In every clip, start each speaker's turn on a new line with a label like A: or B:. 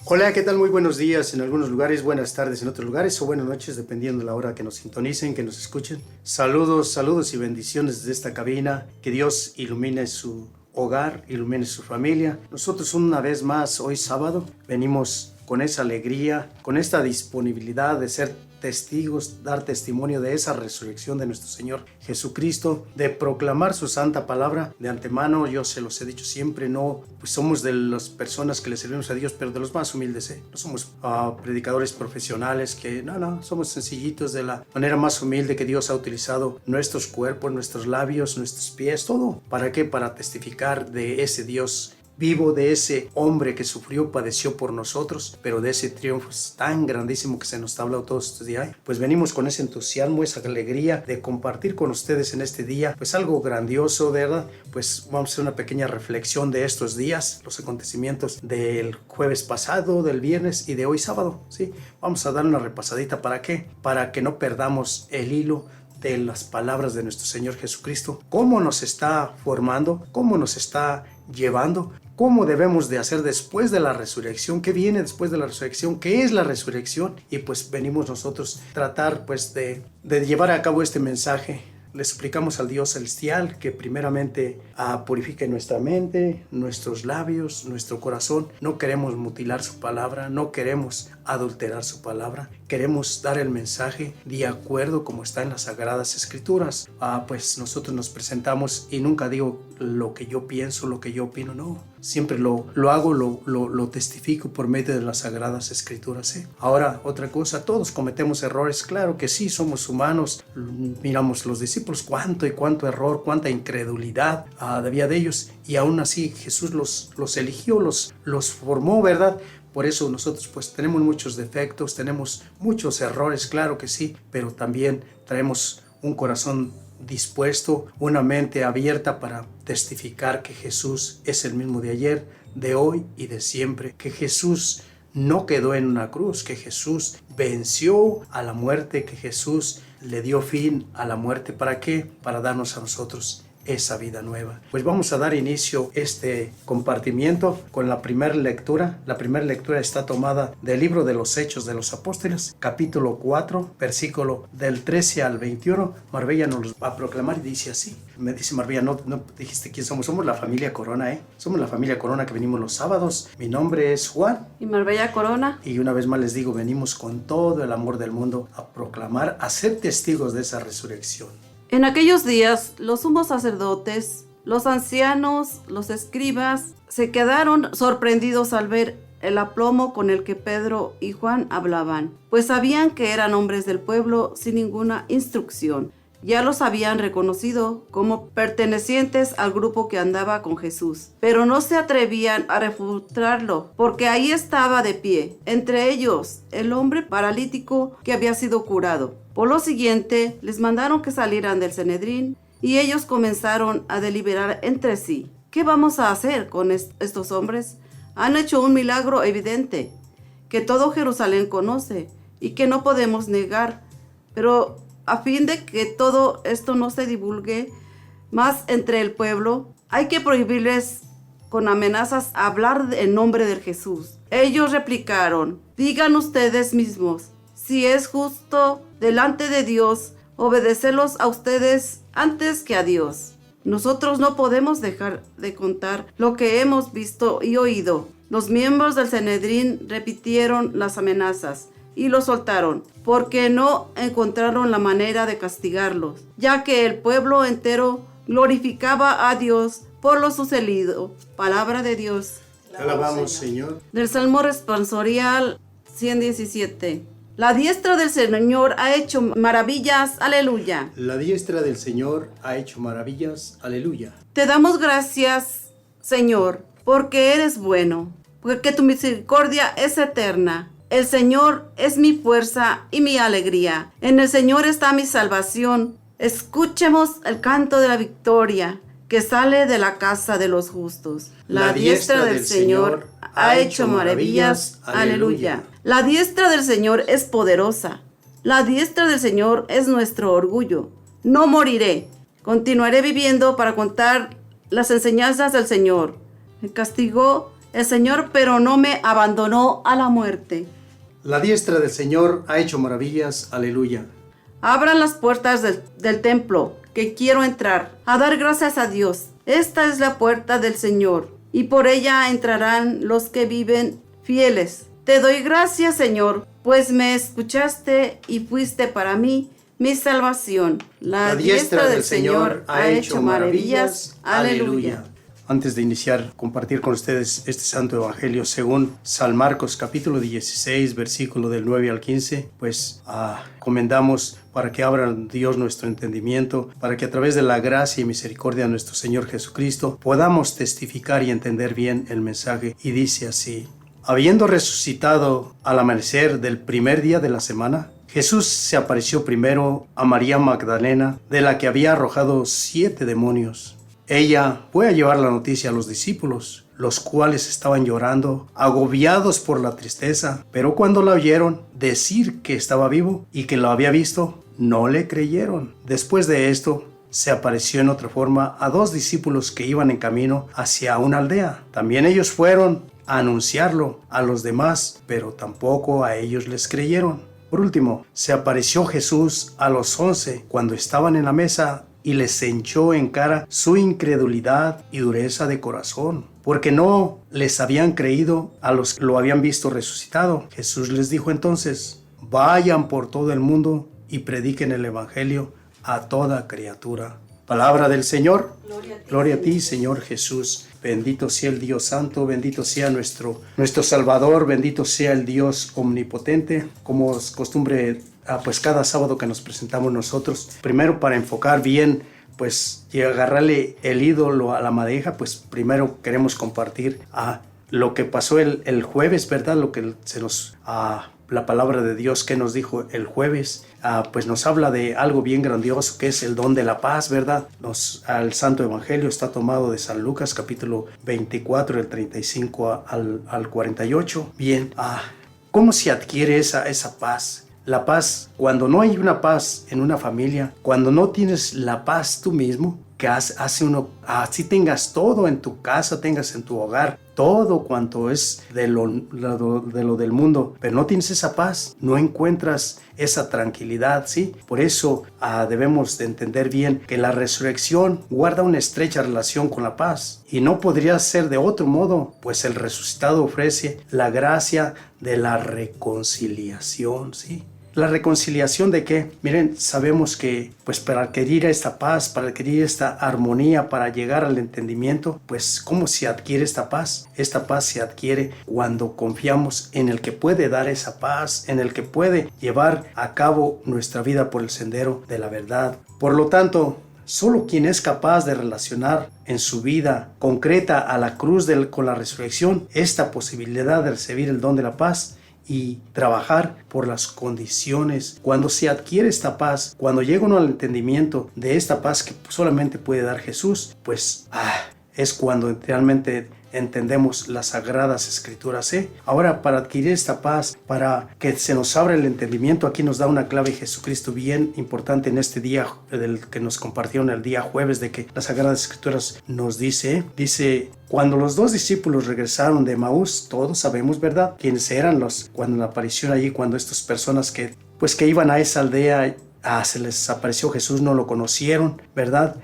A: Hola, ¿qué tal? Muy buenos días en algunos lugares, buenas tardes en otros lugares o buenas noches, dependiendo de la hora que nos sintonicen, que nos escuchen. Saludos, saludos y bendiciones desde esta cabina. Que Dios ilumine su hogar, ilumine su familia. Nosotros una vez más, hoy sábado, venimos con esa alegría, con esta disponibilidad de ser testigos, dar testimonio de esa resurrección de nuestro Señor Jesucristo, de proclamar su santa palabra. De antemano, yo se los he dicho siempre, no, pues somos de las personas que le servimos a Dios, pero de los más humildes, no somos predicadores profesionales, que no, somos sencillitos, de la manera más humilde que Dios ha utilizado nuestros cuerpos, nuestros labios, nuestros pies, todo. ¿Para qué? Para testificar de ese Dios vivo, de ese hombre que sufrió, padeció por nosotros, pero de ese triunfo tan grandísimo que se nos está hablando todos estos días. Pues venimos con ese entusiasmo, esa alegría de compartir con ustedes en este día, pues algo grandioso, ¿verdad? Pues vamos a hacer una pequeña reflexión de estos días, los acontecimientos del jueves pasado, del viernes y de hoy sábado, ¿sí? Vamos a dar una repasadita. ¿Para qué? Para que no perdamos el hilo de las palabras de nuestro Señor Jesucristo, cómo nos está formando, cómo nos está llevando, cómo debemos de hacer después de la resurrección, qué viene después de la resurrección, qué es la resurrección. Y pues venimos nosotros a tratar pues de llevar a cabo este mensaje. Le suplicamos al Dios celestial que primeramente purifique nuestra mente, nuestros labios, nuestro corazón. No queremos mutilar su palabra, no queremos adulterar su palabra. Queremos dar el mensaje de acuerdo como está en las Sagradas Escrituras. Pues nosotros nos presentamos y nunca digo lo que yo pienso, lo que yo opino, no. Siempre lo hago, lo testifico por medio de las Sagradas Escrituras. Ahora, otra cosa, todos cometemos errores, claro que sí, somos humanos. Miramos los discípulos, cuánto error, cuánta incredulidad había de ellos, y aún así Jesús los eligió, los formó, ¿verdad? Por eso nosotros pues tenemos muchos defectos, tenemos muchos errores, claro que sí, pero también traemos un corazón dispuesto, una mente abierta para testificar que Jesús es el mismo de ayer, de hoy y de siempre, que Jesús no quedó en una cruz, que Jesús venció a la muerte, que Jesús le dio fin a la muerte. ¿Para qué? Para darnos a nosotros esa vida nueva. Pues vamos a dar inicio a este compartimiento con la primera lectura. La primera lectura está tomada del libro de los Hechos de los Apóstoles, capítulo 4, versículo del 13 al 21. Marbella nos los va a proclamar y dice así. Me dice Marbella, no dijiste quién somos. Somos la familia Corona, Somos la familia Corona que venimos los sábados. Mi nombre es Juan.
B: Y Marbella Corona.
A: Y una vez más les digo, venimos con todo el amor del mundo a proclamar, a ser testigos de esa resurrección.
B: En aquellos días, los sumos sacerdotes, los ancianos, los escribas, se quedaron sorprendidos al ver el aplomo con el que Pedro y Juan hablaban, pues sabían que eran hombres del pueblo sin ninguna instrucción. Ya los habían reconocido como pertenecientes al grupo que andaba con Jesús, pero no se atrevían a refutarlo, porque ahí estaba de pie, entre ellos, el hombre paralítico que había sido curado. Por lo siguiente, les mandaron que salieran del Sanedrín, y ellos comenzaron a deliberar entre sí. ¿Qué vamos a hacer con estos hombres? Han hecho un milagro evidente, que todo Jerusalén conoce, y que no podemos negar, pero a fin de que todo esto no se divulgue más entre el pueblo, hay que prohibirles con amenazas hablar en nombre de Jesús. Ellos replicaron: digan ustedes mismos si es justo delante de Dios obedecerlos a ustedes antes que a Dios. Nosotros no podemos dejar de contar lo que hemos visto y oído. Los miembros del Sanedrín repitieron las amenazas y los soltaron, porque no encontraron la manera de castigarlos, ya que el pueblo entero glorificaba a Dios por lo sucedido. Palabra de Dios.
A: Te alabamos, Señor.
B: Del Salmo responsorial 117. La diestra del Señor ha hecho maravillas, aleluya.
A: La diestra del Señor ha hecho maravillas, aleluya.
B: Te damos gracias, Señor, porque eres bueno, porque tu misericordia es eterna. El Señor es mi fuerza y mi alegría. En el Señor está mi salvación. Escuchemos el canto de la victoria que sale de la casa de los justos. La diestra del Señor ha hecho maravillas. Aleluya. La diestra del Señor es poderosa. La diestra del Señor es nuestro orgullo. No moriré. Continuaré viviendo para contar las enseñanzas del Señor. Me castigó el Señor, pero no me abandonó a la muerte.
A: La diestra del Señor ha hecho maravillas. Aleluya.
B: Abran las puertas del templo, que quiero entrar, a dar gracias a Dios. Esta es la puerta del Señor, y por ella entrarán los que viven fieles. Te doy gracias, Señor, pues me escuchaste y fuiste para mí mi salvación. La diestra del Señor ha hecho maravillas. Aleluya.
A: Antes de iniciar, compartir con ustedes este santo evangelio según San Marcos capítulo 16, versículo del 9 al 15, pues comendamos para que abra Dios nuestro entendimiento, para que a través de la gracia y misericordia de nuestro Señor Jesucristo podamos testificar y entender bien el mensaje. Y dice así: habiendo resucitado al amanecer del primer día de la semana, Jesús se apareció primero a María Magdalena, de la que había arrojado 7 demonios. Ella fue a llevar la noticia a los discípulos, los cuales estaban llorando, agobiados por la tristeza, pero cuando la oyeron decir que estaba vivo y que lo había visto, no le creyeron. Después de esto, se apareció en otra forma a 2 discípulos que iban en camino hacia una aldea. También ellos fueron a anunciarlo a los demás, pero tampoco a ellos les creyeron. Por último, se apareció Jesús a los 11 cuando estaban en la mesa y les echó en cara su incredulidad y dureza de corazón, porque no les habían creído a los que lo habían visto resucitado. Jesús les dijo entonces: vayan por todo el mundo y prediquen el evangelio a toda criatura. Palabra del Señor. Gloria a ti, Señor Jesús. Bendito sea el Dios Santo, bendito sea nuestro Salvador, bendito sea el Dios omnipotente. Como es costumbre, pues cada sábado que nos presentamos nosotros, primero para enfocar bien, pues y agarrarle el ídolo a la madeja, pues primero queremos compartir lo que pasó el jueves, ¿verdad? Lo que se nos... la palabra de Dios que nos dijo el jueves, pues nos habla de algo bien grandioso que es el don de la paz, ¿verdad? El Santo Evangelio está tomado de San Lucas capítulo 24, del 35 al 48. Bien, ¿cómo se adquiere esa paz? La paz, cuando no hay una paz en una familia, cuando no tienes la paz tú mismo, que hace uno, así tengas todo en tu casa, tengas en tu hogar, todo cuanto es de lo del mundo, pero no tienes esa paz, no encuentras esa tranquilidad, ¿sí? Por eso debemos de entender bien que la resurrección guarda una estrecha relación con la paz, y no podría ser de otro modo, pues el resucitado ofrece la gracia de la reconciliación, ¿sí? ¿La reconciliación de qué? Miren, sabemos que pues para adquirir esta paz, para adquirir esta armonía, para llegar al entendimiento, pues ¿cómo se adquiere esta paz? Esta paz se adquiere cuando confiamos en el que puede dar esa paz, en el que puede llevar a cabo nuestra vida por el sendero de la verdad. Por lo tanto, solo quien es capaz de relacionar en su vida concreta a la cruz con la resurrección esta posibilidad de recibir el don de la paz y trabajar por las condiciones. Cuando se adquiere esta paz, cuando llega uno al entendimiento de esta paz que solamente puede dar Jesús, pues es cuando realmente entendemos las sagradas escrituras. Ahora, para adquirir esta paz, para que se nos abra el entendimiento, aquí nos da una clave Jesucristo bien importante en este día del que nos compartieron el día jueves, de que las sagradas escrituras nos dice, cuando los 2 discípulos regresaron de Emaús, todos sabemos, ¿verdad?, quiénes eran cuando la aparición allí, cuando estas personas que iban a esa aldea, se les apareció Jesús, no lo conocieron, ¿verdad?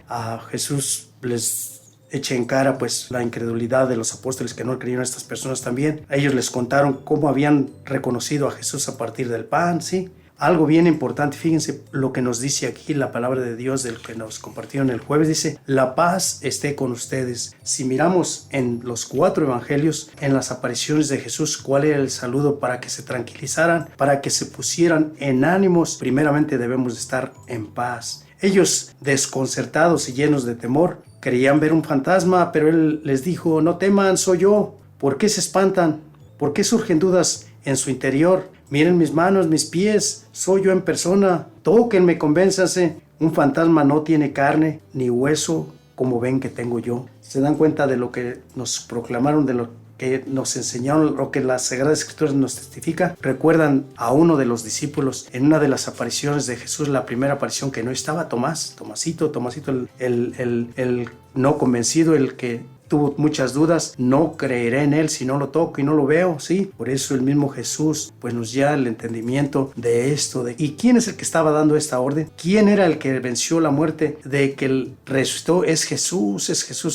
A: Jesús les echa en cara pues la incredulidad de los apóstoles que no creyeron a estas personas también. A ellos les contaron cómo habían reconocido a Jesús a partir del pan, ¿sí? Algo bien importante, fíjense lo que nos dice aquí la palabra de Dios del que nos compartieron el jueves, dice: la paz esté con ustedes. Si miramos en los 4 evangelios, en las apariciones de Jesús, cuál era el saludo para que se tranquilizaran, para que se pusieran en ánimos. Primeramente debemos estar en paz. Ellos, desconcertados y llenos de temor, creían ver un fantasma, pero él les dijo: no teman, soy yo. ¿Por qué se espantan? ¿Por qué surgen dudas en su interior? Miren mis manos, mis pies, soy yo en persona. Tóquenme, convénzanse. Un fantasma no tiene carne ni hueso como ven que tengo yo. ¿Se dan cuenta de lo que nos proclamaron, de lo que nos enseñaron, lo que las Sagradas Escrituras nos testifica? Recuerdan a uno de los discípulos en una de las apariciones de Jesús, la primera aparición, que no estaba Tomasito, el no convencido, el que tuvo muchas dudas, no creeré en él si no lo toco y no lo veo, ¿sí? Por eso el mismo Jesús pues nos da el entendimiento de esto. ¿Y quién es el que estaba dando esta orden? ¿Quién era el que venció la muerte? De que él resucitó, es Jesús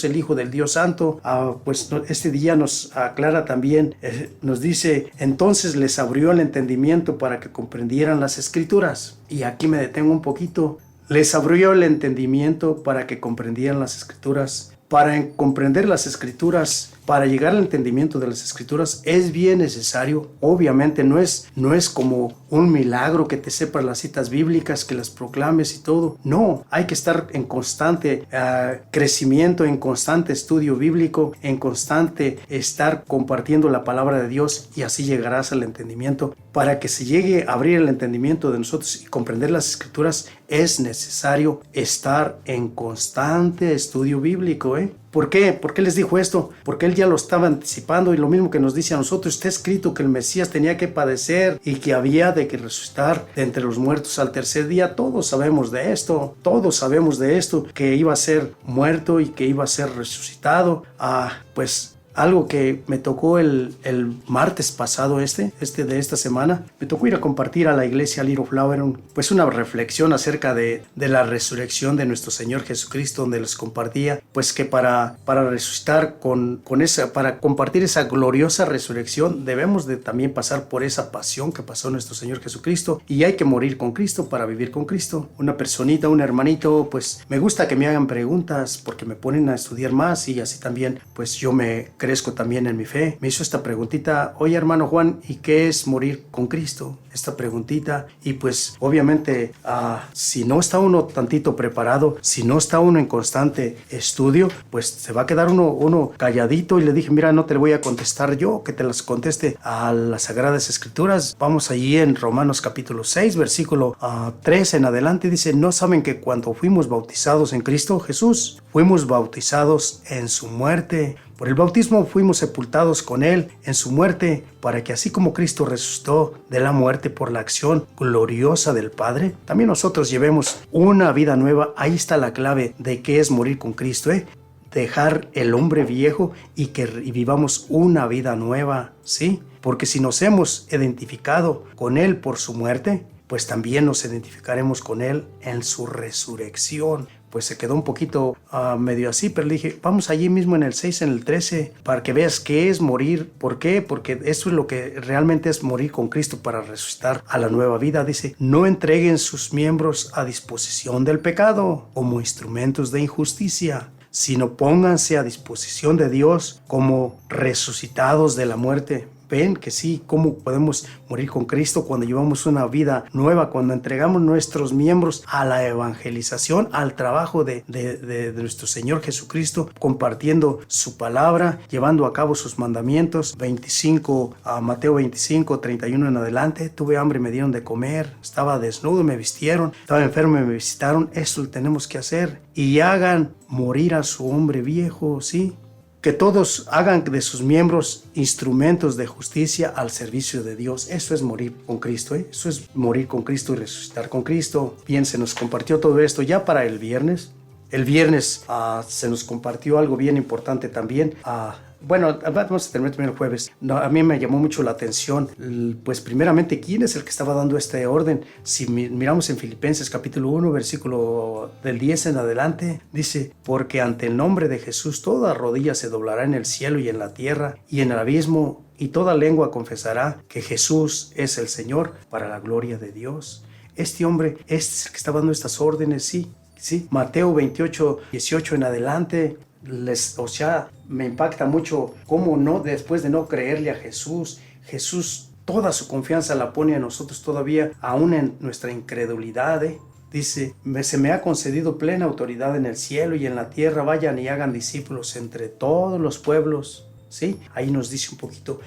A: el Hijo del Dios Santo. Pues este día nos aclara también, nos dice, entonces les abrió el entendimiento para que comprendieran las Escrituras. Y aquí me detengo un poquito. Les abrió el entendimiento para que comprendieran las Escrituras. Para comprender las Escrituras, para llegar al entendimiento de las Escrituras, es bien necesario. Obviamente no es como un milagro que te sepas las citas bíblicas, que las proclames y todo. No, hay que estar en constante crecimiento, en constante estudio bíblico, en constante estar compartiendo la palabra de Dios, y así llegarás al entendimiento. Para que se llegue a abrir el entendimiento de nosotros y comprender las Escrituras, es necesario estar en constante estudio bíblico, ¿Por qué? ¿Por qué les dijo esto? Porque él ya lo estaba anticipando, y lo mismo que nos dice a nosotros, está escrito que el Mesías tenía que padecer y que había de que resucitar de entre los muertos al tercer día. Todos sabemos de esto, que iba a ser muerto y que iba a ser resucitado. Pues algo que me tocó el martes pasado de esta semana, me tocó ir a compartir a la iglesia Little Flower, pues una reflexión acerca de la resurrección de nuestro Señor Jesucristo, donde les compartía pues que para resucitar para compartir esa gloriosa resurrección, debemos de también pasar por esa pasión que pasó nuestro Señor Jesucristo, y hay que morir con Cristo para vivir con Cristo. Una personita, un hermanito, pues me gusta que me hagan preguntas porque me ponen a estudiar más, y así también pues yo me crezco también en mi fe. Me hizo esta preguntita: oye, hermano Juan, ¿y qué es morir con Cristo? Esta preguntita, y pues obviamente si no está uno tantito preparado, si no está uno en constante estudio, pues se va a quedar uno calladito. Y le dije, mira, no te le voy a contestar yo, que te las conteste a las Sagradas Escrituras. Vamos allí en Romanos capítulo 6, versículo 3 en adelante. Dice: ¿no saben que cuando fuimos bautizados en Cristo Jesús, fuimos bautizados en su muerte? Por el bautismo fuimos sepultados con él en su muerte, para que así como Cristo resucitó de la muerte por la acción gloriosa del Padre, también nosotros llevemos una vida nueva. Ahí está la clave de qué es morir con Cristo, dejar el hombre viejo y vivamos una vida nueva, ¿sí? Porque si nos hemos identificado con él por su muerte, pues también nos identificaremos con él en su resurrección. Pues se quedó un poquito medio así, pero le dije, vamos allí mismo en el 6, en el 13, para que veas qué es morir. ¿Por qué? Porque esto es lo que realmente es morir con Cristo para resucitar a la nueva vida. Dice: no entreguen sus miembros a disposición del pecado como instrumentos de injusticia, sino pónganse a disposición de Dios como resucitados de la muerte. Ven que sí, cómo podemos morir con Cristo cuando llevamos una vida nueva, cuando entregamos nuestros miembros a la evangelización, al trabajo de nuestro Señor Jesucristo, compartiendo su palabra, llevando a cabo sus mandamientos. Mateo 25, 31 en adelante: tuve hambre y me dieron de comer, estaba desnudo y me vistieron, estaba enfermo y me visitaron. Esto lo tenemos que hacer. Y hagan morir a su hombre viejo, ¿sí? Que todos hagan de sus miembros instrumentos de justicia al servicio de Dios. Eso es morir con Cristo, Eso es morir con Cristo y resucitar con Cristo. Bien, se nos compartió todo esto ya para el viernes. El viernes se nos compartió algo bien importante también. Bueno, vamos a terminar también el jueves. A mí me llamó mucho la atención, pues primeramente, ¿quién es el que estaba dando este orden? Si miramos en Filipenses capítulo 1, versículo del 10 en adelante, dice: porque ante el nombre de Jesús toda rodilla se doblará en el cielo y en la tierra y en el abismo, y toda lengua confesará que Jesús es el Señor, para la gloria de Dios. Este hombre es el que estaba dando estas órdenes, sí. Mateo 28, 18 en adelante. Me impacta mucho cómo no, después de no creerle a Jesús, toda su confianza la pone a nosotros todavía, aún en nuestra incredulidad. Dice: se me ha concedido plena autoridad en el cielo y en la tierra, vayan y hagan discípulos entre todos los pueblos. ¿Sí? Ahí nos dice un poquito,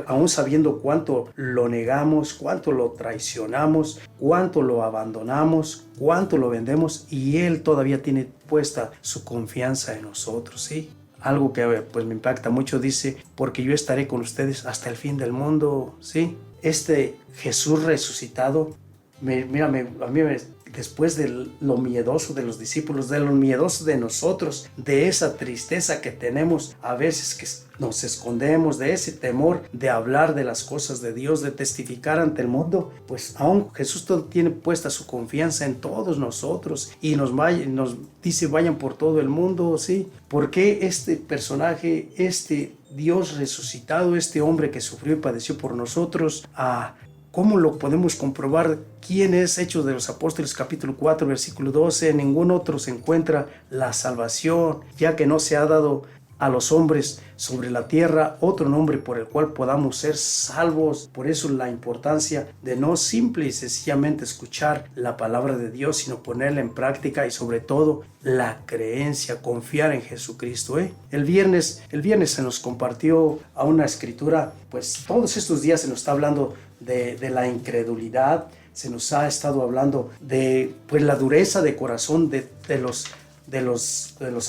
A: aún sabiendo cuánto lo negamos, cuánto lo traicionamos, cuánto lo abandonamos, cuánto lo vendemos, y Él todavía tiene puesta su confianza en nosotros, ¿sí? Algo que pues me impacta mucho, dice: porque yo estaré con ustedes hasta el fin del mundo, ¿sí? Este Jesús resucitado, a mí me después de lo miedoso de los discípulos, de lo miedoso de nosotros, de esa tristeza que tenemos a veces que nos escondemos, de ese temor de hablar de las cosas de Dios, de testificar ante el mundo, pues aún Jesús tiene puesta su confianza en todos nosotros y nos dice vayan por todo el mundo, ¿sí? ¿Por qué este personaje, este Dios resucitado, este hombre que sufrió y padeció por nosotros, ¿cómo lo podemos comprobar? ¿Quién es? Hechos de los Apóstoles capítulo 4 versículo 12, en ningún otro se encuentra la salvación, ya que no se ha dado a los hombres sobre la tierra otro nombre por el cual podamos ser salvos. Por eso la importancia de no simple y sencillamente escuchar la palabra de Dios, sino ponerla en práctica y sobre todo la creencia, confiar en Jesucristo. El viernes se nos compartió a una escritura, pues todos estos días se nos está hablando de la incredulidad, se nos ha estado hablando de pues la dureza de corazón de los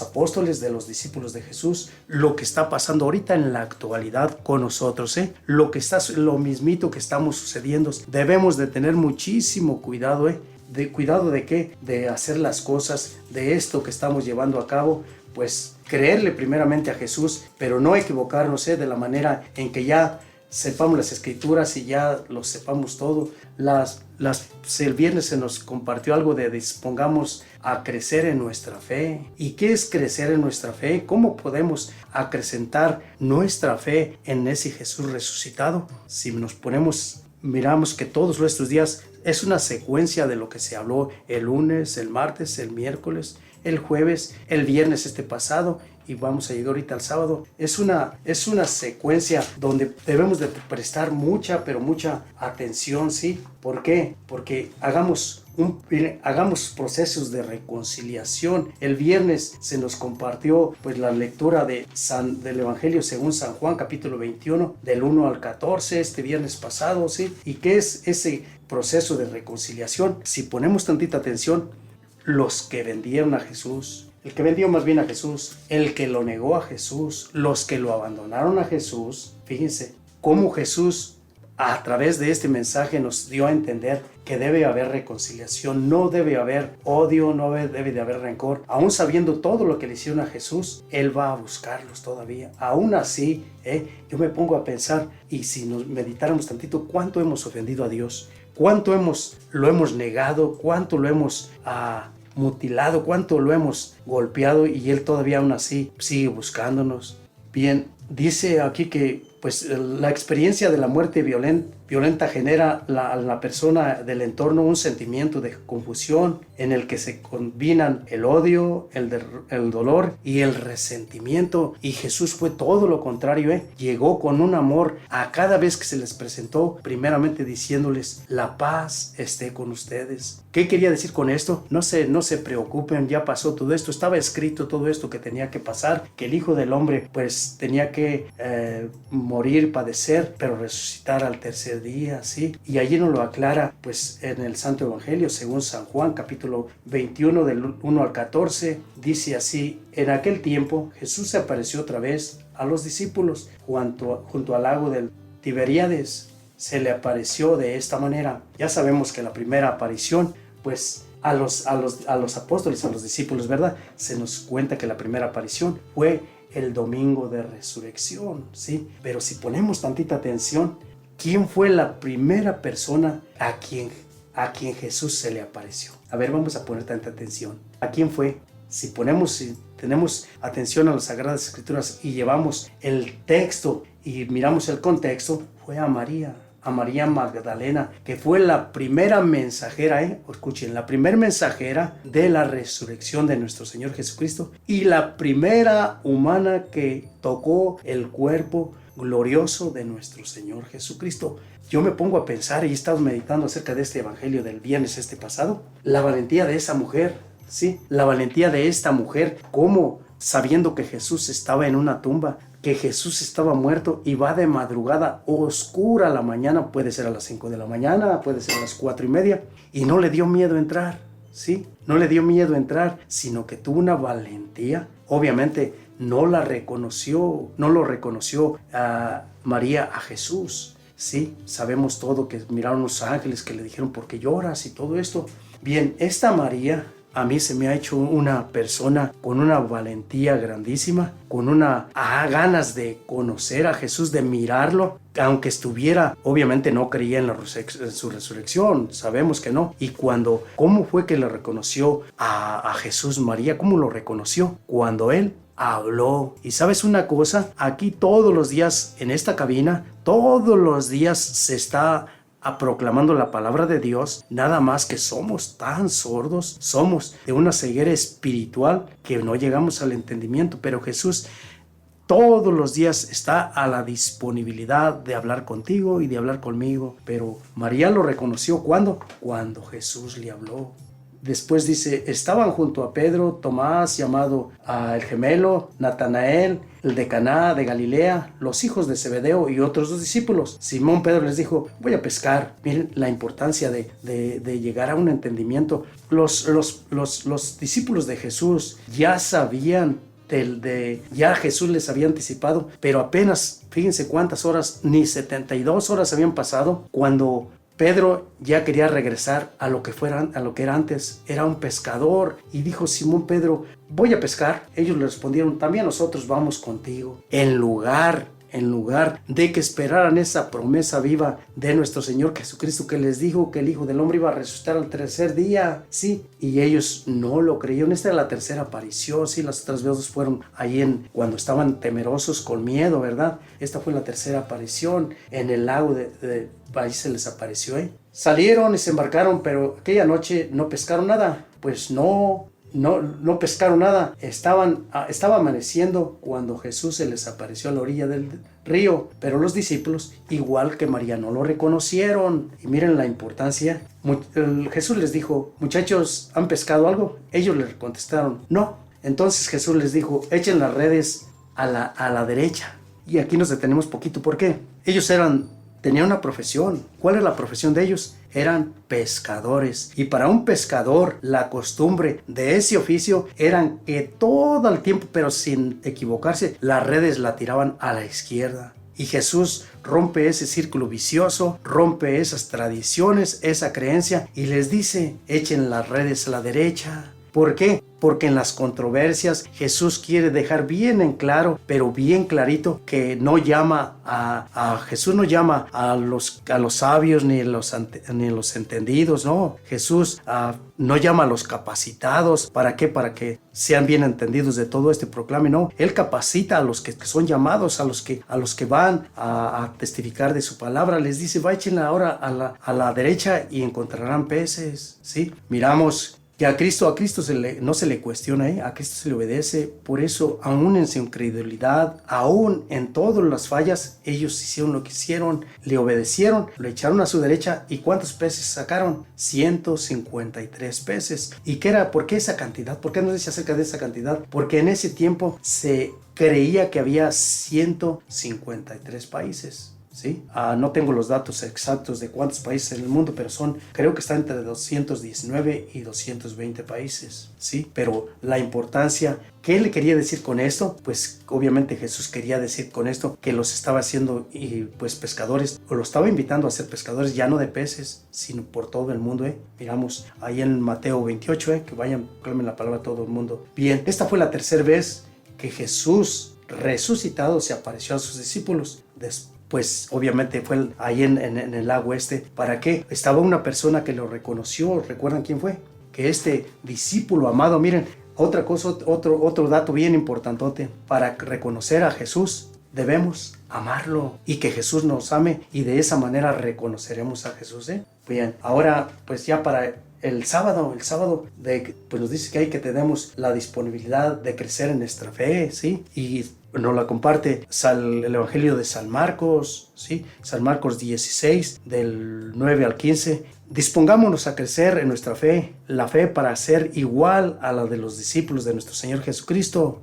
A: apóstoles, de los discípulos de Jesús, lo que está pasando ahorita en la actualidad con nosotros, lo mismito que estamos sucediendo. Debemos de tener muchísimo cuidado, ¿Cuidado de qué? De hacer las cosas, de esto que estamos llevando a cabo, pues creerle primeramente a Jesús, pero no equivocarnos, de la manera en que ya sepamos las escrituras y ya lo sepamos todo. El viernes se nos compartió algo de dispongamos a crecer en nuestra fe. ¿Y qué es crecer en nuestra fe? ¿Cómo podemos acrecentar nuestra fe en ese Jesús resucitado? Si miramos que todos nuestros días es una secuencia de lo que se habló el lunes, el martes, el miércoles, el jueves, el viernes pasado, y vamos a llegar ahorita al sábado. Es una secuencia donde debemos de prestar mucha atención, ¿sí? ¿Por qué? Porque hagamos procesos de reconciliación. El viernes se nos compartió pues la lectura del Evangelio según San Juan, capítulo 21, del 1 al 14, este viernes pasado, ¿sí? ¿Y qué es ese proceso de reconciliación? Si ponemos tantita atención, los que vendieron a Jesús, el que vendió más bien a Jesús, el que lo negó a Jesús, los que lo abandonaron a Jesús, fíjense cómo Jesús a través de este mensaje nos dio a entender que debe haber reconciliación, no debe haber odio, no debe de haber rencor. Aún sabiendo todo lo que le hicieron a Jesús, Él va a buscarlos todavía. Aún así, yo me pongo a pensar, y si nos meditáramos tantito, ¿cuánto hemos ofendido a Dios? ¿Cuánto lo hemos negado? ¿Cuánto lo hemos mutilado? ¿Cuánto lo hemos golpeado? Y Él todavía aún así sigue buscándonos. Bien, dice aquí que pues la experiencia de la muerte violenta genera a la persona del entorno un sentimiento de confusión en el que se combinan el odio, el dolor y el resentimiento. Y Jesús fue todo lo contrario, llegó con un amor a cada vez que se les presentó, primeramente diciéndoles la paz esté con ustedes. ¿Qué quería decir con esto? No se preocupen, ya pasó todo esto, estaba escrito todo esto que tenía que pasar, que el Hijo del Hombre pues tenía que morir, padecer, pero resucitar al tercer día, ¿sí? Y allí nos lo aclara pues en el Santo Evangelio según San Juan, capítulo 21 del 1 al 14, dice así: en aquel tiempo Jesús se apareció otra vez a los discípulos junto al lago del Tiberíades. Se le apareció de esta manera. Ya sabemos que la primera aparición pues a los apóstoles, a los discípulos, ¿verdad? Se nos cuenta que la primera aparición fue el domingo de resurrección, ¿sí? Pero si ponemos tantita atención, ¿quién fue la primera persona a quien Jesús se le apareció? A ver, vamos a poner tanta atención. ¿A quién fue? Si tenemos atención a las Sagradas Escrituras y llevamos el texto y miramos el contexto, fue a María Magdalena, que fue la primera mensajera, escuchen, la primera mensajera de la resurrección de nuestro Señor Jesucristo y la primera humana que tocó el cuerpo glorioso de nuestro Señor Jesucristo. Yo me pongo a pensar y he estado meditando acerca de este evangelio del viernes pasado, la valentía de esa mujer, sí, la valentía de esta mujer, cómo sabiendo que Jesús estaba en una tumba, que Jesús estaba muerto y va de madrugada oscura a la mañana, puede ser a las 5 de la mañana, puede ser a las 4:30, y no le dio miedo entrar, ¿sí? No le dio miedo entrar, sino que tuvo una valentía. Obviamente no lo reconoció a María, a Jesús, ¿sí? Sabemos todo, que miraron los ángeles que le dijeron, ¿por qué lloras? Y todo esto. Bien, esta María a mí se me ha hecho una persona con una valentía grandísima, con ganas de conocer a Jesús, de mirarlo, aunque estuviera, obviamente no creía en su resurrección, sabemos que no. Y ¿cómo fue que le reconoció a Jesús María? ¿Cómo lo reconoció? Cuando él habló. Y sabes una cosa, aquí todos los días en esta cabina, todos los días se está proclamando la palabra de Dios, nada más que somos tan sordos, somos de una ceguera espiritual que no llegamos al entendimiento, pero Jesús todos los días está a la disponibilidad de hablar contigo y de hablar conmigo. Pero María lo reconoció ¿cuándo? Cuando Jesús le habló. Después dice, estaban junto a Pedro, Tomás, llamado el gemelo, Natanael, el de Caná de Galilea, los hijos de Zebedeo y otros 2 discípulos. Simón Pedro les dijo, voy a pescar. Miren la importancia de llegar a un entendimiento. Los discípulos de Jesús ya sabían ya Jesús les había anticipado, pero apenas, fíjense cuántas horas, ni 72 horas habían pasado cuando Pedro ya quería regresar a lo que era antes. Era un pescador y dijo Simón Pedro, voy a pescar. Ellos le respondieron, también nosotros vamos contigo. En lugar de que esperaran esa promesa viva de nuestro Señor Jesucristo, que les dijo que el Hijo del Hombre iba a resucitar al 3er día, sí, y ellos no lo creyeron. Esta era la 3ª aparición, sí, las otras 2 fueron ahí cuando estaban temerosos con miedo, ¿verdad? Esta fue la 3ª aparición en el lago ahí se les apareció, Salieron y se embarcaron, pero aquella noche no pescaron nada. Pues no pescaron nada. Estaba amaneciendo cuando Jesús se les apareció a la orilla del río, pero los discípulos, igual que María, no lo reconocieron. Y miren la importancia. Jesús les dijo, muchachos, ¿han pescado algo? Ellos le contestaron, no. Entonces Jesús les dijo, echen las redes a la derecha. Y aquí nos detenemos poquito. ¿Por qué? Ellos tenían una profesión. ¿Cuál es la profesión de ellos? Eran pescadores. Y para un pescador, la costumbre de ese oficio eran que todo el tiempo, pero sin equivocarse, las redes la tiraban a la izquierda. Y Jesús rompe ese círculo vicioso, rompe esas tradiciones, esa creencia, y les dice, echen las redes a la derecha. ¿Por qué? Porque en las controversias Jesús quiere dejar bien en claro, pero bien clarito, que no llama Jesús no llama a los sabios ni a los entendidos, no. Jesús no llama a los capacitados. ¿Para qué? Para que sean bien entendidos de todo este proclame, no. Él capacita a los que son llamados, a los que van a testificar de su palabra. Les dice, vayan ahora a la derecha y encontrarán peces, ¿sí? Miramos que a Cristo no se le cuestiona, a Cristo se le obedece. Por eso, aún en su incredulidad, aún en todas las fallas, ellos hicieron lo que hicieron, le obedecieron, lo echaron a su derecha. ¿Y cuántos peces sacaron? 153 peces. ¿Y qué era? ¿Por qué esa cantidad? ¿Por qué nos dice acerca de esa cantidad? Porque en ese tiempo se creía que había 153 países. ¿Sí? No tengo los datos exactos de cuántos países en el mundo, pero creo que está entre 219 y 220 países, ¿sí? Pero la importancia, ¿qué le quería decir con esto? Pues obviamente Jesús quería decir con esto que los estaba haciendo pescadores, o los estaba invitando a ser pescadores, ya no de peces, sino por todo el mundo, Miramos ahí en Mateo 28, que vayan, proclamen la palabra a todo el mundo. Bien, esta fue la 3ª vez que Jesús resucitado se apareció a sus discípulos. Pues obviamente fue ahí en el lago ¿Para qué? Estaba una persona que lo reconoció. ¿Recuerdan quién fue? Que este discípulo amado, miren, otra cosa, otro dato bien importantote. Para reconocer a Jesús debemos amarlo y que Jesús nos ame, y de esa manera reconoceremos a Jesús. Bien, ahora pues ya para el sábado pues nos dice que hay que tenemos la disponibilidad de crecer en nuestra fe, ¿sí? Y nos la comparte el Evangelio de San Marcos, ¿sí? San Marcos 16, del 9 al 15. Dispongámonos a crecer en nuestra fe, la fe para ser igual a la de los discípulos de nuestro Señor Jesucristo.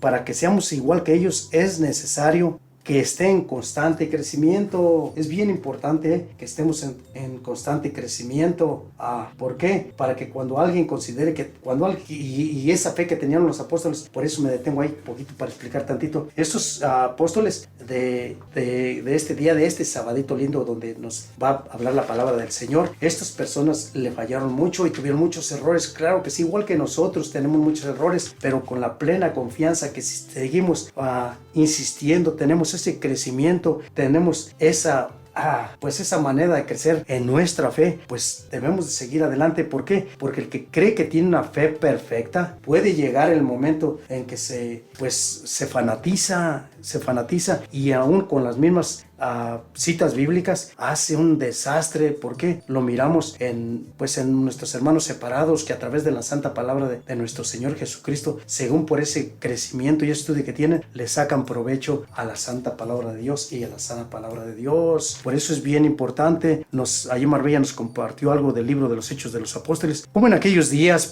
A: Para que seamos igual que ellos, es necesario que esté en constante crecimiento. Es bien importante que estemos en constante crecimiento. ¿Por qué? Para que cuando alguien considere que y esa fe que tenían los apóstoles, por eso me detengo ahí un poquito para explicar tantito. Estos apóstoles de este día, de este sabadito lindo donde nos va a hablar la palabra del Señor, estas personas le fallaron mucho y tuvieron muchos errores. Claro que sí, igual que nosotros tenemos muchos errores, pero con la plena confianza que si seguimos insistiendo, tenemos ese crecimiento, tenemos esa manera de crecer en nuestra fe, pues debemos de seguir adelante. ¿Por qué? Porque el que cree que tiene una fe perfecta, puede llegar el momento en que se fanatiza y aún con las mismas citas bíblicas hace un desastre. ¿Por qué? Lo miramos en nuestros hermanos separados, que a través de la santa palabra de nuestro Señor Jesucristo, según por ese crecimiento y estudio que tienen, le sacan provecho a la santa palabra de Dios y a la sana palabra de Dios. Por eso es bien importante. Allí Marbella nos compartió algo del libro de los Hechos de los Apóstoles, como en aquellos días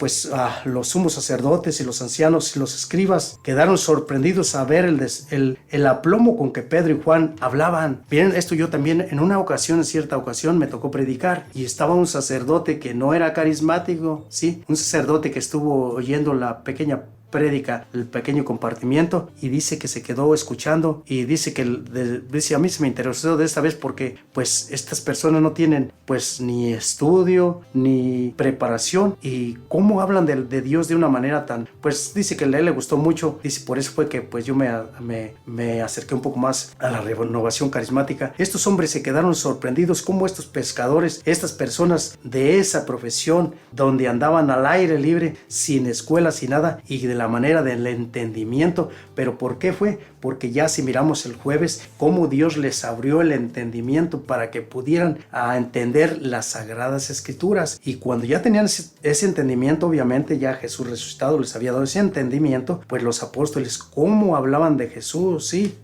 A: los sumos sacerdotes y los ancianos y los escribas quedaron sorprendidos a ver el aplomo con que Pedro y Juan hablaban. Bien, esto yo también en cierta ocasión me tocó predicar y estaba un sacerdote que no era carismático, ¿sí? Un sacerdote que estuvo oyendo la pequeña prédica, el pequeño compartimiento, y dice que se quedó escuchando y dice que a mí se me interesó de esta vez porque pues estas personas no tienen pues ni estudio ni preparación, y cómo hablan de Dios de una manera tan, pues dice que a él le gustó mucho. Dice, por eso fue que pues yo me acerqué un poco más a la renovación carismática. Estos hombres se quedaron sorprendidos cómo estos pescadores, estas personas de esa profesión donde andaban al aire libre, sin escuela, sin nada, y de la manera del entendimiento. ¿Pero por qué fue? Porque ya si miramos el jueves cómo Dios les abrió el entendimiento para que pudieran entender las sagradas escrituras, y cuando ya tenían ese entendimiento, obviamente ya Jesús resucitado les había dado ese entendimiento, pues los apóstoles cómo hablaban de Jesús, sí.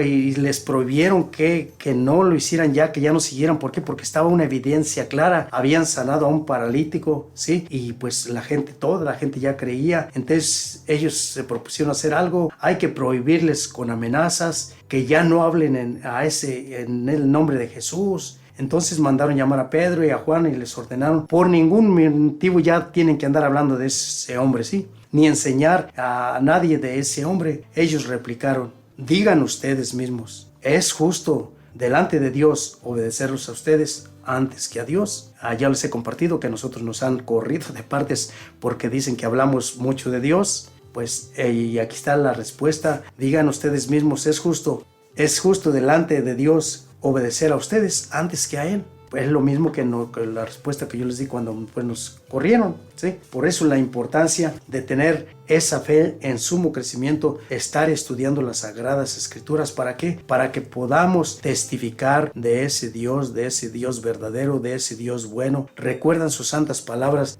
A: Y les prohibieron que no lo hicieran, que ya no siguieran. ¿Por qué? Porque estaba una evidencia clara. Habían sanado a un paralítico, ¿sí? Y pues toda la gente ya creía. Entonces ellos se propusieron hacer algo. Hay que prohibirles con amenazas que ya no hablen en el nombre de Jesús. Entonces mandaron llamar a Pedro y a Juan y les ordenaron, por ningún motivo ya tienen que andar hablando de ese hombre, ¿sí? Ni enseñar a nadie de ese hombre. Ellos replicaron, digan ustedes mismos, ¿es justo delante de Dios obedecerlos a ustedes antes que a Dios? Ya les he compartido que a nosotros nos han corrido de partes porque dicen que hablamos mucho de Dios. Pues y aquí está la respuesta, digan ustedes mismos, ¿es justo delante de Dios obedecer a ustedes antes que a Él? Pues es lo mismo que la respuesta que yo les di cuando nos corrieron, ¿sí? Por eso la importancia de tener esa fe en sumo crecimiento, estar estudiando las sagradas escrituras. ¿Para qué? Para que podamos testificar de ese Dios verdadero, de ese Dios bueno. Recuerdan sus santas palabras,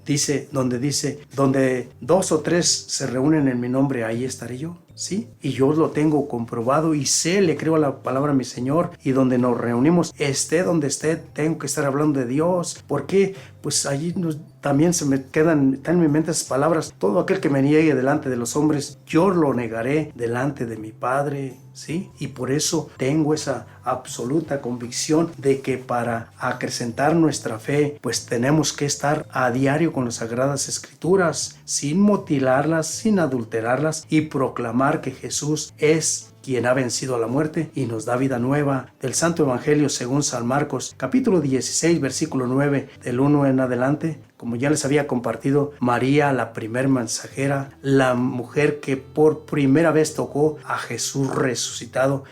A: donde 2 o 3 se reúnen en mi nombre, ahí estaré yo, ¿sí? Y yo lo tengo comprobado y le creo a la palabra de mi Señor, y donde nos reunimos, esté donde esté, tengo que estar hablando de Dios. ¿Por qué? Pues allí también están en mi mente esas palabras, todo aquel que me niegue delante de los hombres, yo lo negaré delante de mi Padre, ¿sí? Y por eso tengo esa absoluta convicción de que para acrecentar nuestra fe, pues tenemos que estar a diario con las sagradas escrituras, sin mutilarlas, sin adulterarlas, y proclamar que Jesús es quien ha vencido a la muerte y nos da vida nueva. Del Santo Evangelio según San Marcos, capítulo 16, versículo 9, del 1 en adelante. Como ya les había compartido, María, la primer mensajera, la mujer que por primera vez tocó a Jesús resucitado,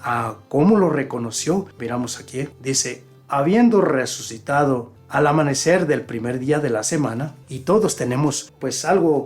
A: ¿cómo lo reconoció? Miramos aquí, dice, habiendo resucitado al amanecer del primer día de la semana, y todos tenemos pues algo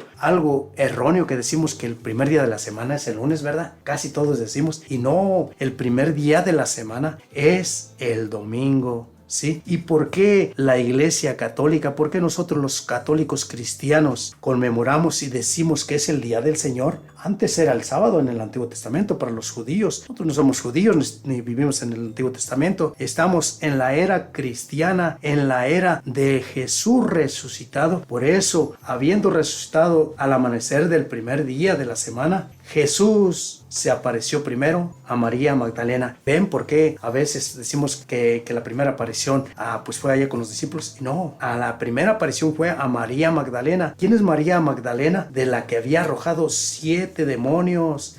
A: erróneo que decimos que el primer día de la semana es el lunes, ¿verdad? Casi todos decimos, y no, el primer día de la semana es el domingo, ¿sí? ¿Y por qué la Iglesia Católica, por qué nosotros los católicos cristianos conmemoramos y decimos que es el día del Señor? Antes era el sábado en el Antiguo Testamento para los judíos. Nosotros no somos judíos ni vivimos en el Antiguo Testamento. Estamos en la era cristiana, en la era de Jesús resucitado. Por eso, habiendo resucitado al amanecer del primer día de la semana, Jesús se apareció primero a María Magdalena. ¿Ven por qué a veces decimos que la primera aparición pues fue allá con los discípulos? No, a la primera aparición fue a María Magdalena. ¿Quién es María Magdalena? De la que había arrojado 7 demonios.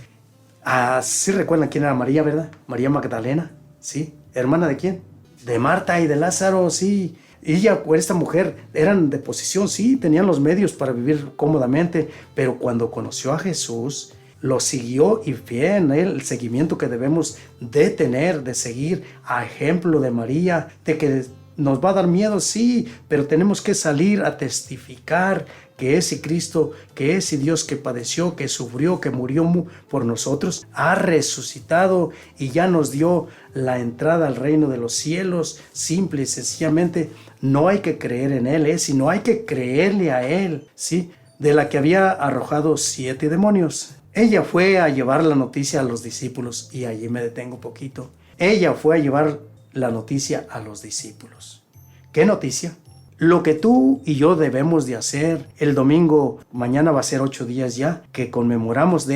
A: Sí recuerdan quién era María, ¿verdad? María Magdalena, ¿sí? ¿Hermana de quién? De Marta y de Lázaro, sí. Ella, esta mujer, eran de posición, sí, tenían los medios para vivir cómodamente, pero cuando conoció a Jesús, lo siguió y fue en él el seguimiento que debemos de tener, de seguir a ejemplo de María, de que nos va a dar miedo, sí, pero tenemos que salir a testificar que ese Cristo, que ese Dios que padeció, que sufrió, que murió por nosotros, ha resucitado y ya nos dio la entrada al reino de los cielos. Simple y sencillamente, no hay que creer en Él, sino hay que creerle a Él, ¿sí? De la que había arrojado 7 demonios. Ella fue a llevar la noticia a los discípulos, y allí me detengo un poquito. Ella fue a llevar la noticia a los discípulos. ¿Qué noticia? Lo que tú y yo debemos de hacer el domingo, mañana va a ser 8 días ya, que conmemoramos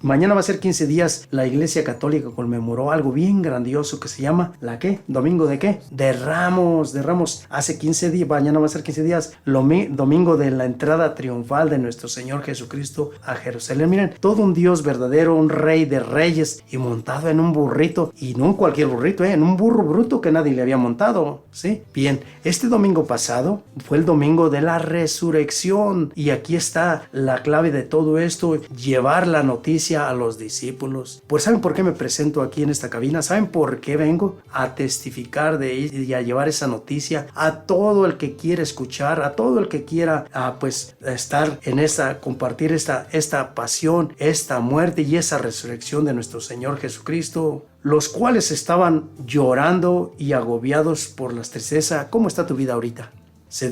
A: mañana va a ser 15 días, la Iglesia Católica conmemoró algo bien grandioso que se llama, ¿la qué? ¿Domingo de qué? De Ramos, hace 15 días, mañana va a ser 15 días, domingo de la entrada triunfal de nuestro Señor Jesucristo a Jerusalén. Miren, todo un Dios verdadero, un Rey de reyes y montado en un burrito, y no en cualquier burrito, en un burro bruto que nadie le había montado, ¿sí? Bien, este domingo pasado fue el domingo de la resurrección, y aquí está la clave de todo esto: llevar la noticia a los discípulos. Pues ¿saben por qué me presento aquí en esta cabina? ¿Saben por qué vengo? A testificar y a llevar esa noticia a todo el que quiera escuchar, a todo el que quiera pues estar en compartir esta pasión, esta muerte y esa resurrección de nuestro Señor Jesucristo, los cuales estaban llorando y agobiados por la tristeza. ¿Cómo está tu vida ahorita?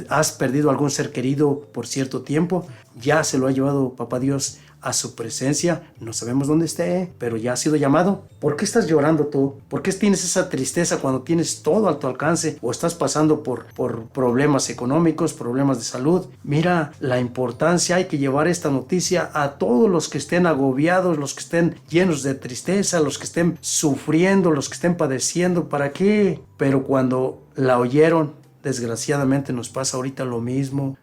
A: ¿Has perdido algún ser querido por cierto tiempo? ¿Ya se lo ha llevado Papá Dios a su presencia? No sabemos dónde esté, pero ya ha sido llamado. ¿Por qué estás llorando tú? ¿Por qué tienes esa tristeza cuando tienes todo a tu alcance? ¿O estás pasando por problemas económicos, problemas de salud? Mira, la importancia, hay que llevar esta noticia a todos los que estén agobiados, los que estén llenos de tristeza, los que estén sufriendo, los que estén padeciendo. ¿Para qué? Pero cuando la oyeron, desgraciadamente nos pasa ahorita lo mismo.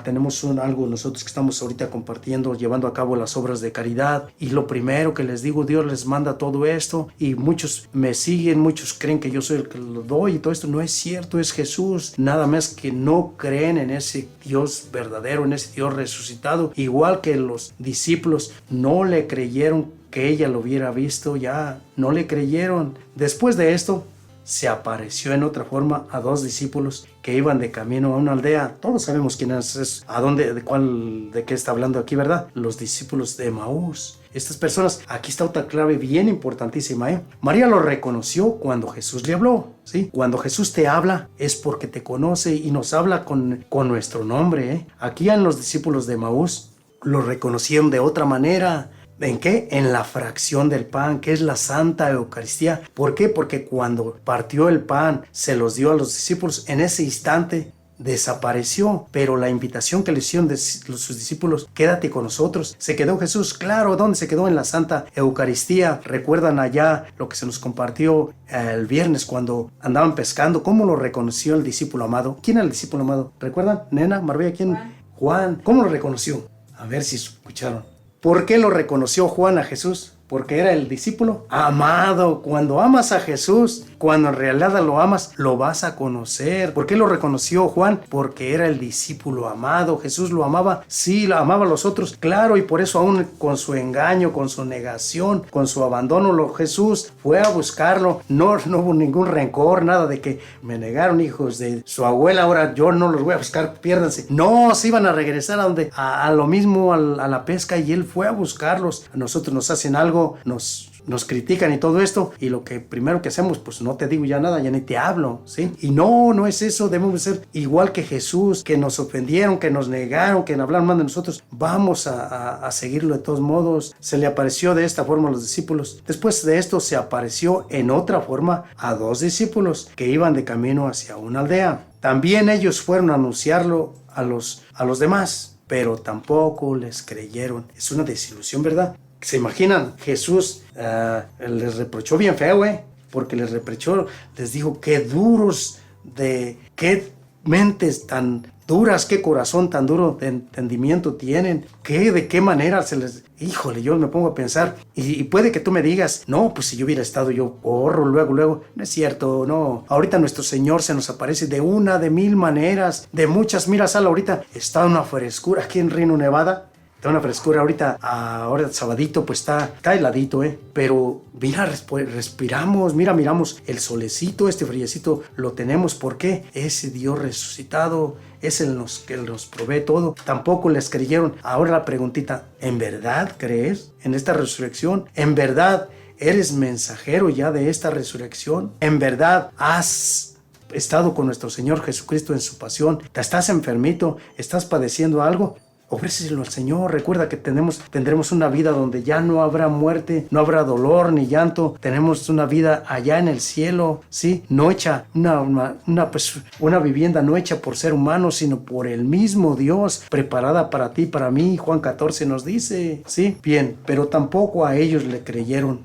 A: Tenemos algo nosotros que estamos ahorita compartiendo, llevando a cabo las obras de caridad, y lo primero que les digo, Dios les manda todo esto, y muchos me siguen, muchos creen que yo soy el que lo doy, y todo esto no es cierto, es Jesús. Nada más que no creen en ese Dios verdadero, en ese Dios resucitado, igual que los discípulos no le creyeron que ella lo hubiera visto, ya no le creyeron. Después de esto, se apareció en otra forma a 2 discípulos que iban de camino a una aldea. Todos sabemos quién es, a dónde, de qué está hablando aquí, ¿verdad? Los discípulos de Emaús. Estas personas, aquí está otra clave bien importantísima, ¿eh? María lo reconoció cuando Jesús le habló, ¿sí? Cuando Jesús te habla es porque te conoce y nos habla con nuestro nombre, ¿eh? Aquí en los discípulos de Emaús lo reconocieron de otra manera. ¿En qué? En la fracción del pan, que es la Santa Eucaristía. ¿Por qué? Porque cuando partió el pan, se los dio a los discípulos, en ese instante desapareció, pero la invitación que le hicieron sus discípulos, quédate con nosotros, se quedó Jesús. Claro, ¿dónde se quedó? En la Santa Eucaristía. ¿Recuerdan allá lo que se nos compartió el viernes cuando andaban pescando? ¿Cómo lo reconoció el discípulo amado? ¿Quién era el discípulo amado? ¿Recuerdan? Nena, Marbella, ¿quién? Juan. ¿Cómo lo reconoció? A ver si escucharon. ¿Por qué lo reconoció Juan a Jesús? Porque era el discípulo amado. Cuando amas a Jesús, cuando en realidad lo amas, lo vas a conocer. ¿Por qué lo reconoció Juan? Porque era el discípulo amado. Jesús lo amaba, sí, lo amaba a los otros, claro, y por eso aún con su engaño, con su negación, con su abandono, Jesús fue a buscarlo. No hubo ningún rencor, nada de que me negaron hijos de su abuela, ahora yo no los voy a buscar, piérdanse. No, se iban a regresar a lo mismo, a la pesca, y él fue a buscarlos. A nosotros nos hacen algo, nos nos critican y todo esto, y lo que primero que hacemos, pues no te digo ya nada, ya ni te hablo, ¿sí? Y no es eso, debemos ser igual que Jesús, que nos ofendieron, que nos negaron, que hablaron mal de nosotros, vamos a seguirlo de todos modos. Se le apareció de esta forma a los discípulos. Después de esto se apareció en otra forma a 2 discípulos que iban de camino hacia una aldea. También ellos fueron a anunciarlo a los demás, pero tampoco les creyeron. Es una desilusión, ¿verdad? ¿Se imaginan? Jesús les reprochó bien feo, porque les reprochó, les dijo, qué duros, qué mentes tan duras, qué corazón tan duro de entendimiento tienen, de qué manera se les... Híjole, yo me pongo a pensar, y puede que tú me digas, no, pues si yo hubiera estado, yo corro luego, no es cierto, no, ahorita nuestro Señor se nos aparece de 1,000 maneras, de muchas. Mira, Sal, ahorita está una frescura aquí en Reno, Nevada. Está una frescura ahorita sabadito, pues está heladito, pero mira, respiramos, miramos el solecito, este friecito lo tenemos. ¿Por qué? Ese Dios resucitado es el que nos provee todo. Tampoco les creyeron. Ahora la preguntita, ¿en verdad crees en esta resurrección? ¿En verdad eres mensajero ya de esta resurrección? ¿En verdad has estado con nuestro Señor Jesucristo en su pasión? ¿Estás enfermito? ¿Estás padeciendo algo? Ofréceselo al Señor. Recuerda que tendremos una vida donde ya no habrá muerte, no habrá dolor ni llanto. Tenemos una vida allá en el cielo, ¿sí? No hecha, una vivienda no hecha por ser humano, sino por el mismo Dios, preparada para ti, para mí. Juan 14 nos dice, ¿sí? Bien, pero tampoco a ellos le creyeron.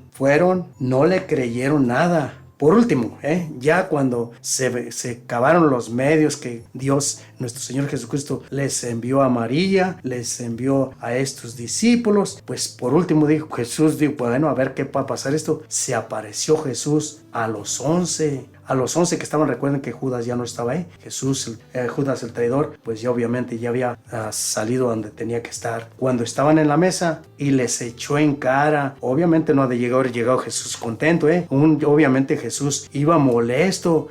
A: No le creyeron nada. Por último, ya cuando se acabaron los medios que Dios, nuestro Señor Jesucristo, les envió a María, les envió a estos discípulos, pues por último Jesús dijo, bueno, a ver qué va a pasar esto. Se apareció Jesús a los 11 que estaban. Recuerden que Judas ya no estaba ahí. Judas el traidor, pues ya obviamente ya había salido donde tenía que estar. Cuando estaban en la mesa y les echó en cara, obviamente no ha de haber llegado Jesús contento, obviamente Jesús iba molesto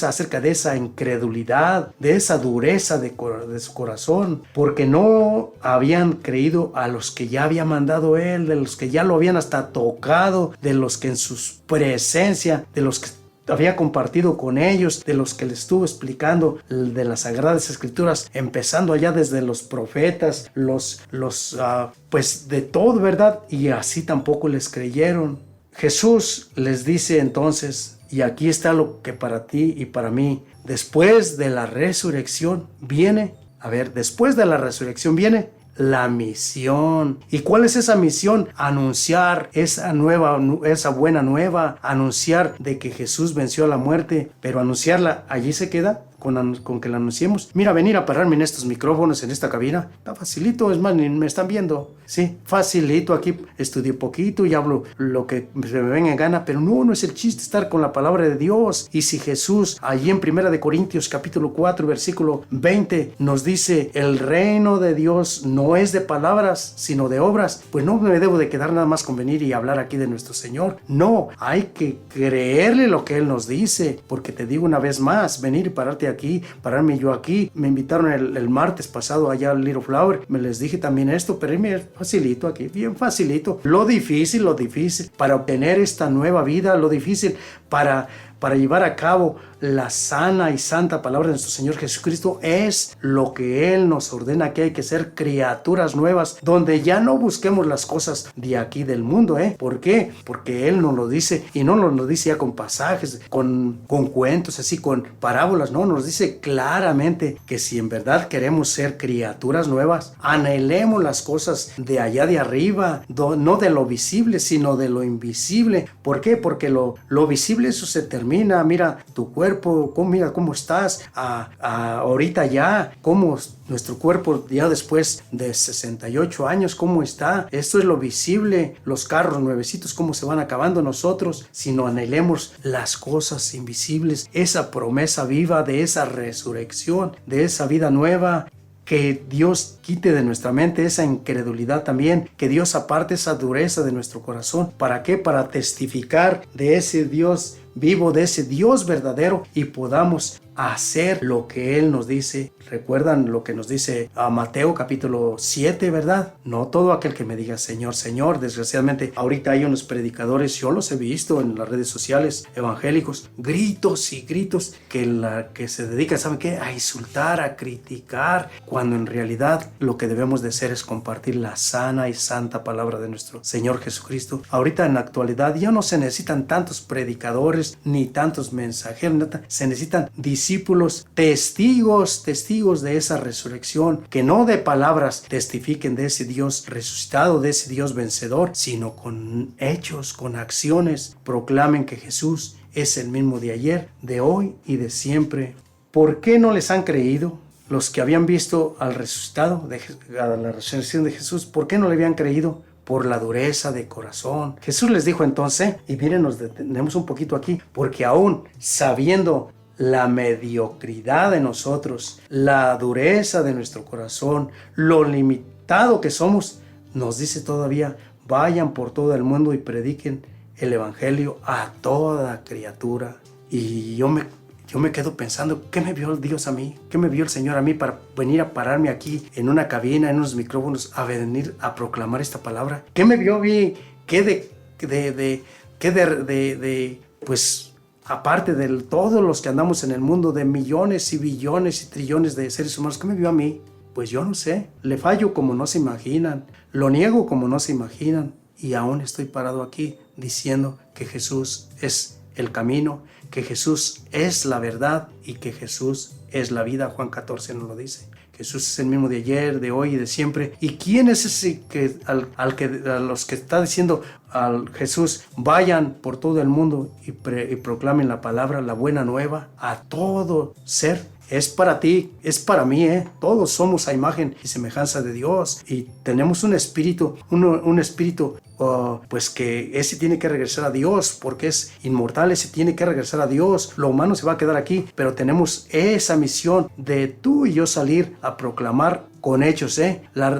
A: acerca de esa incredulidad, de esa dureza de su corazón, porque no habían creído a los que ya había mandado él, de los que ya lo habían hasta tocado, de los que en su presencia, de los que había compartido con ellos, de los que les estuvo explicando de las Sagradas Escrituras, empezando allá desde los profetas, pues de todo, ¿verdad? Y así tampoco les creyeron. Jesús les dice entonces, y aquí está lo que para ti y para mí, después de la resurrección viene la misión. ¿Y cuál es esa misión? Anunciar esa buena nueva, anunciar de que Jesús venció a la muerte, pero anunciarla, allí se queda. Con que la anunciemos. Mira, venir a pararme en estos micrófonos, en esta cabina, está facilito, es más, ni me están viendo, sí, facilito. Aquí estudié poquito y hablo lo que se me venga en gana, pero no es el chiste estar con la palabra de Dios. Y si Jesús, allí en 1 Corintios capítulo 4, versículo 20, nos dice, el reino de Dios no es de palabras, sino de obras, pues no me debo de quedar nada más con venir y hablar aquí de nuestro Señor. No, hay que creerle lo que Él nos dice, porque te digo una vez más, venir y pararme yo aquí. Me invitaron el martes pasado allá al Little Flower, me les dije también esto, pero es facilito aquí, bien facilito. Lo difícil para obtener esta nueva vida, lo difícil para llevar a cabo la sana y santa palabra de nuestro Señor Jesucristo es lo que Él nos ordena, que hay que ser criaturas nuevas, donde ya no busquemos las cosas de aquí del mundo. ¿Por qué? Porque Él nos lo dice, y no nos lo dice ya con pasajes, con cuentos, así con parábolas, no, nos dice claramente que si en verdad queremos ser criaturas nuevas, anhelemos las cosas de allá de arriba, no de lo visible, sino de lo invisible. ¿Por qué? Porque lo visible, eso se termina. Mira tu cuerpo, mira cómo estás ahorita ya, cómo nuestro cuerpo ya después de 68 años, cómo está. Esto es lo visible, los carros nuevecitos, cómo se van acabando nosotros, sino anhelemos las cosas invisibles, esa promesa viva de esa resurrección, de esa vida nueva. Que Dios quite de nuestra mente esa incredulidad también, que Dios aparte esa dureza de nuestro corazón. ¿Para qué? Para testificar de ese Dios vivo de ese Dios verdadero y podamos hacer lo que Él nos dice. ¿Recuerdan lo que nos dice a Mateo capítulo 7, verdad? No todo aquel que me diga Señor, Señor. Desgraciadamente ahorita hay unos predicadores, yo los he visto en las redes sociales evangélicos, gritos y gritos que se dedican, ¿saben qué? A insultar, a criticar, cuando en realidad lo que debemos de hacer es compartir la sana y santa palabra de nuestro Señor Jesucristo. Ahorita en la actualidad ya no se necesitan tantos predicadores ni tantos mensajeros, se necesitan discípulos, testigos de esa resurrección, que no de palabras testifiquen de ese Dios resucitado, de ese Dios vencedor, sino con hechos, con acciones, proclamen que Jesús es el mismo de ayer, de hoy y de siempre. ¿Por qué no les han creído? Los que habían visto al resucitado, a la resurrección de Jesús, ¿por qué no le habían creído? Por la dureza de corazón. Jesús les dijo entonces, y miren, nos detenemos un poquito aquí, porque aún sabiendo la mediocridad de nosotros, la dureza de nuestro corazón, lo limitado que somos, nos dice todavía, vayan por todo el mundo y prediquen el evangelio a toda criatura. Y yo me quedo pensando, ¿qué me vio Dios a mí? ¿Qué me vio el Señor a mí para venir a pararme aquí en una cabina, en unos micrófonos, a venir a proclamar esta palabra? ¿Qué me vio a mí? Pues aparte de todos los que andamos en el mundo, de millones y billones y trillones de seres humanos, ¿qué me vio a mí? Pues yo no sé, le fallo como no se imaginan, lo niego como no se imaginan, y aún estoy parado aquí diciendo que Jesús es el camino, que Jesús es la verdad y que Jesús es la vida. Juan 14 nos lo dice. Jesús es el mismo de ayer, de hoy y de siempre. ¿Y quién es ese que a los que está diciendo al Jesús, vayan por todo el mundo y proclamen la palabra, la buena nueva a todo ser? Es para ti, es para mí, Todos somos a imagen y semejanza de Dios y tenemos un espíritu, pues que ese tiene que regresar a Dios porque es inmortal, ese tiene que regresar a Dios. Lo humano se va a quedar aquí, pero tenemos esa misión de tú y yo salir a proclamar con hechos,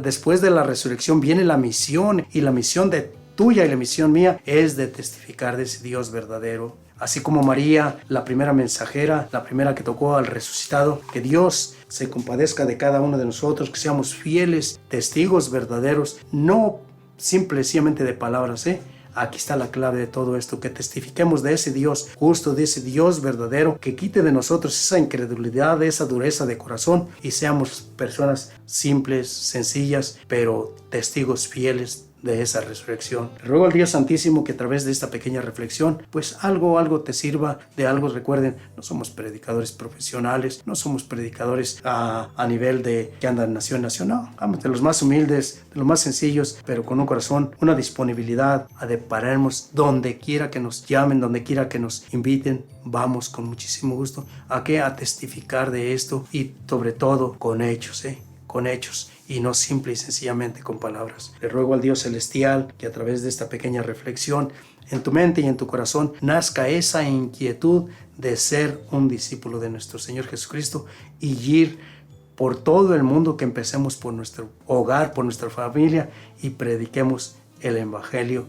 A: Después de la resurrección viene la misión, y la misión de tuya y la misión mía es de testificar de ese Dios verdadero. Así como María, la primera mensajera, la primera que tocó al resucitado, que Dios se compadezca de cada uno de nosotros, que seamos fieles, testigos verdaderos, no simplemente de palabras, Aquí está la clave de todo esto, que testifiquemos de ese Dios justo, de ese Dios verdadero, que quite de nosotros esa incredulidad, esa dureza de corazón y seamos personas simples, sencillas, pero testigos fieles de esa resurrección. Le ruego al Dios Santísimo que a través de esta pequeña reflexión, pues algo te sirva de algo. Recuerden, no somos predicadores profesionales, no somos predicadores a nivel de que andan nación en nación, no, vamos de los más humildes, de los más sencillos, pero con un corazón, una disponibilidad a depararnos donde quiera que nos llamen, donde quiera que nos inviten. Vamos con muchísimo gusto a testificar de esto y sobre todo con hechos, con hechos y no simple y sencillamente con palabras. Le ruego al Dios celestial que a través de esta pequeña reflexión en tu mente y en tu corazón nazca esa inquietud de ser un discípulo de nuestro Señor Jesucristo y ir por todo el mundo, que empecemos por nuestro hogar, por nuestra familia y prediquemos el evangelio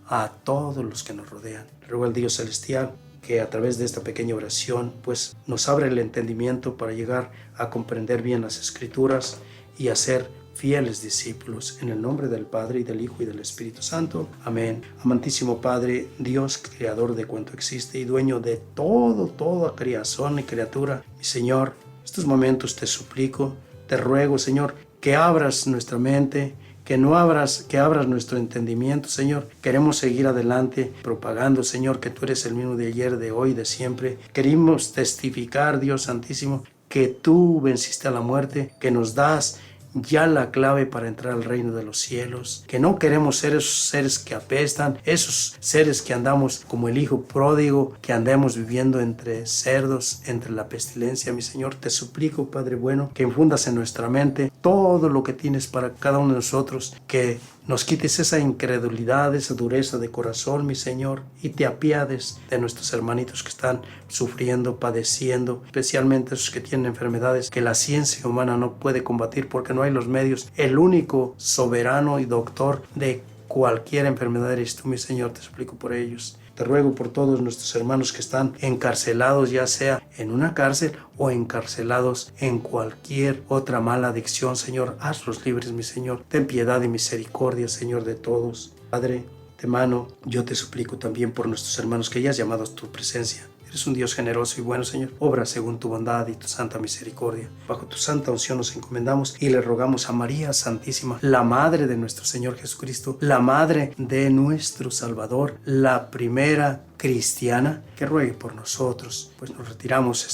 A: a todos los que nos rodean. Le ruego al Dios celestial que a través de esta pequeña oración pues nos abre el entendimiento para llegar a comprender bien las Escrituras y a ser fieles discípulos. En el nombre del Padre, y del Hijo, y del Espíritu Santo. Amén. Amantísimo Padre, Dios, creador de cuanto existe y dueño de toda creación y criatura, mi Señor, en estos momentos te suplico, te ruego, Señor, que abras nuestra mente, que abras nuestro entendimiento, Señor. Queremos seguir adelante propagando, Señor, que tú eres el mismo de ayer, de hoy, de siempre. Queremos testificar, Dios Santísimo, que tú venciste a la muerte, que nos das ya la clave para entrar al reino de los cielos, que no queremos ser esos seres que apestan, esos seres que andamos como el hijo pródigo, que andemos viviendo entre cerdos, entre la pestilencia. Mi Señor, te suplico, Padre bueno, que infundas en nuestra mente todo lo que tienes para cada uno de nosotros, que nos quites esa incredulidad, esa dureza de corazón, mi Señor, y te apiades de nuestros hermanitos que están sufriendo, padeciendo, especialmente esos que tienen enfermedades que la ciencia humana no puede combatir porque no hay los medios. El único soberano y doctor de cualquier enfermedad eres tú, mi Señor, te suplico por ellos. Te ruego por todos nuestros hermanos que están encarcelados, ya sea en una cárcel o encarcelados en cualquier otra mala adicción, Señor. Hazlos libres, mi Señor. Ten piedad y misericordia, Señor, de todos. Padre, de mano, yo te suplico también por nuestros hermanos que hayas llamado a tu presencia. Eres un Dios generoso y bueno, Señor. Obra según tu bondad y tu santa misericordia. Bajo tu santa unción nos encomendamos y le rogamos a María Santísima, la Madre de nuestro Señor Jesucristo, la Madre de nuestro Salvador, la primera cristiana, que ruegue por nosotros. Pues nos retiramos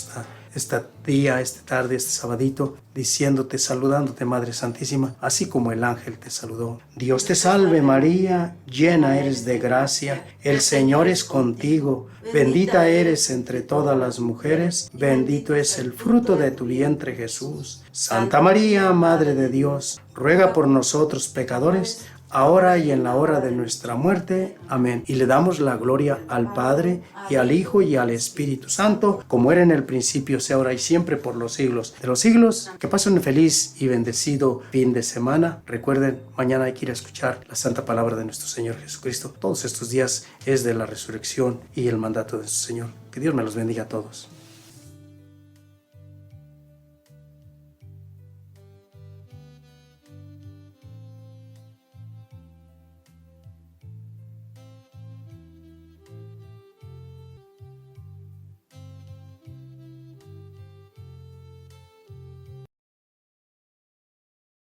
A: esta tarde, este sabadito, diciéndote, saludándote, Madre Santísima, así como el ángel te saludó. Dios te salve María, llena eres de gracia, el Señor es contigo, bendita eres entre todas las mujeres, bendito es el fruto de tu vientre Jesús. Santa María, Madre de Dios, ruega por nosotros pecadores, ahora y en la hora de nuestra muerte. Amén. Y le damos la gloria al Padre, y al Hijo, y al Espíritu Santo, como era en el principio, sea ahora y siempre, por los siglos de los siglos. Que pasen un feliz y bendecido fin de semana. Recuerden, mañana hay que ir a escuchar la santa palabra de nuestro Señor Jesucristo. Todos estos días es de la resurrección y el mandato de su Señor. Que Dios me los bendiga a todos.